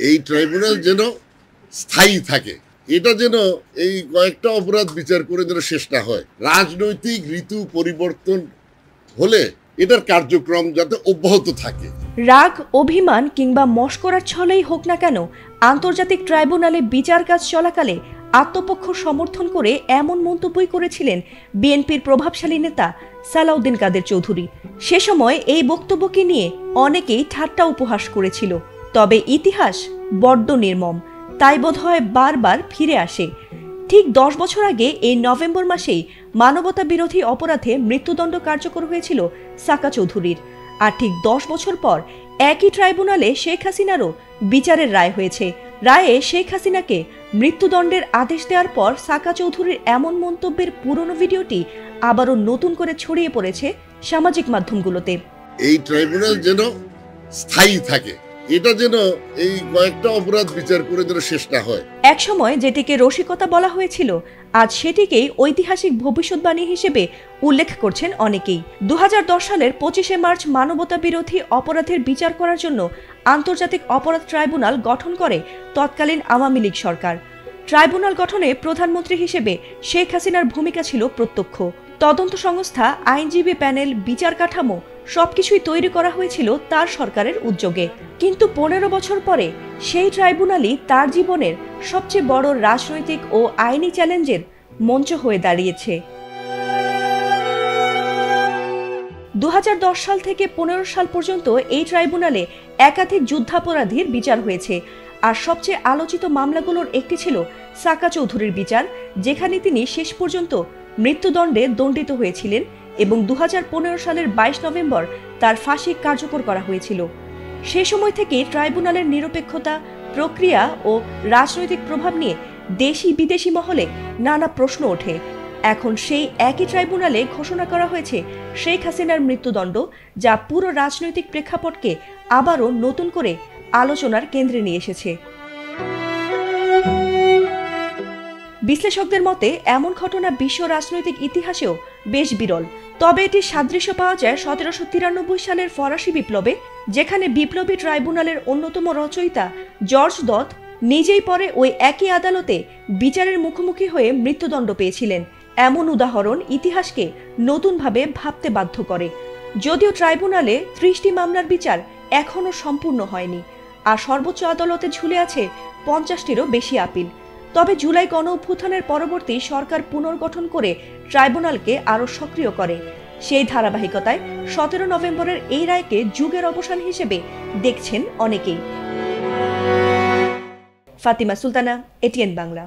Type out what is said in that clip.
এই ট্রাইব্যুনাল যেন স্থায়ী থাকে, এটা যেন এই কয়েকটা অপরাধ বিচার করে যেন শেষ না হয়। রাজনৈতিক ঋতু পরিবর্তন হলে এটার কার্যক্রম যাতে অব্যাহত থাকে। রাগ, অভিমান কিংবা মস্করার ছলেই হোক না কেন, আন্তর্জাতিক ট্রাইব্যুনালে বিচার কাজ চলাকালে আত্মপক্ষ সমর্থন করে এমন মন্তব্যই করেছিলেন বিএনপির প্রভাবশালী নেতা সালাউদ্দিন কাদের চৌধুরী। সে সময় এই বক্তব্যকে নিয়ে অনেকেই ঠাট্টা উপহাস করেছিল। তবে ইতিহাস বড্ড নির্মম, তাই বোধহয় বারবার ফিরে আসে। ঠিক 10 বছর আগে এই নভেম্বর মাসেই মানবতা বিরোধী অপরাধে মৃত্যুদণ্ড কার্যকর হয়েছিল সাকা চৌধুরীর। আর ঠিক 10 বছর পর একই ট্রাইব্যুনালে শেখ হাসিনারও বিচারের রায় হয়েছে। রায়ে শেখ হাসিনাকে মৃত্যুদণ্ডের আদেশ দেওয়ার পর সাকা চৌধুরীর এমন মন্তব্যের পুরনো ভিডিওটি আবারও নতুন করে ছড়িয়ে পড়েছে সামাজিক মাধ্যমগুলোতে। এই ট্রাইব্যুনাল যেন স্থায়ী থাকে, এটা যেন এই কয়েকটা অপরাধ বিচার করে যেন শেষ না হয়। এক সময় যেটিকে রসিকতা বলা হয়েছিল, আজ সেটিকেই ঐতিহাসিক ভবিষ্যৎবাণী হিসেবে উল্লেখ করছেন অনেকেই। 2010 সালের 25শে মার্চ মানবতা বিরোধী অপরাধের বিচার করার জন্য আন্তর্জাতিক অপরাধ ট্রাইব্যুনাল গঠন করে তৎকালীন আওয়ামী লীগ সরকার। ট্রাইব্যুনাল গঠনে প্রধানমন্ত্রী হিসেবে শেখ হাসিনার ভূমিকা ছিল প্রত্যক্ষ। তদন্ত সংস্থা, আইনজীবী প্যানেল, বিচার কাঠামো সবকিছুই তৈরি করা হয়েছিল তার সরকারের উদ্যোগে। কিন্তু 15 বছর পরে সেই ট্রাইব্যুনালই তার জীবনের সবচেয়ে বড় রাজনৈতিক ও আইনি চ্যালেঞ্জের মঞ্চ হয়ে দাঁড়িয়েছে। 2010 সাল থেকে 15 সাল পর্যন্ত এই ট্রাইব্যুনালে একাধিক যুদ্ধাপরাধীর বিচার হয়েছে। আর সবচেয়ে আলোচিত মামলাগুলোর একটি ছিল সাকা চৌধুরীর বিচার, যেখানে তিনি শেষ পর্যন্ত মৃত্যুদণ্ডে দণ্ডিত হয়েছিলেন এবং 2015 সালের 22 নভেম্বর তার ফাঁসি কার্যকর করা হয়েছিল। সে সময় থেকে ট্রাইব্যুনালের নিরপেক্ষতা, প্রক্রিয়া ও রাজনৈতিক প্রভাব নিয়ে দেশি বিদেশি মহলে নানা প্রশ্ন ওঠে। এখন সেই একই ট্রাইব্যুনালে ঘোষণা করা হয়েছে শেখ হাসিনার মৃত্যুদণ্ড, যা পুরো রাজনৈতিক প্রেক্ষাপটকে আবারও নতুন করে আলোচনার কেন্দ্রে নিয়ে এসেছে। বিশ্লেষকদের মতে এমন ঘটনা বিশ্ব রাজনৈতিক ইতিহাসেও বেশ বিরল। তবে এটির সাদৃশ্য পাওয়া যায় 1793 সালের ফরাসি বিপ্লবে, যেখানে বিপ্লবী ট্রাইব্যুনালের অন্যতম রচয়িতা জর্জ দত নিজেই পরে ওই একই আদালতে বিচারের মুখোমুখি হয়ে মৃত্যুদণ্ড পেয়েছিলেন। এমন উদাহরণ ইতিহাসকে নতুনভাবে ভাবতে বাধ্য করে। যদিও ট্রাইব্যুনালে 30টি মামলার বিচার এখনও সম্পূর্ণ হয়নি, আর সর্বোচ্চ আদালতে ঝুলে আছে 50টিরও বেশি আপিল। তবে জুলাই গণঅভ্যুত্থানের পরবর্তী সরকার পুনর্গঠন করে ট্রাইব্যুনালকে আরও সক্রিয় করে। সেই ধারাবাহিকতায় 17 নভেম্বরের এই রায়কে যুগের অবসান হিসেবে দেখছেন অনেকেই। ফাতিমা সুলতানা, এটিএন বাংলা।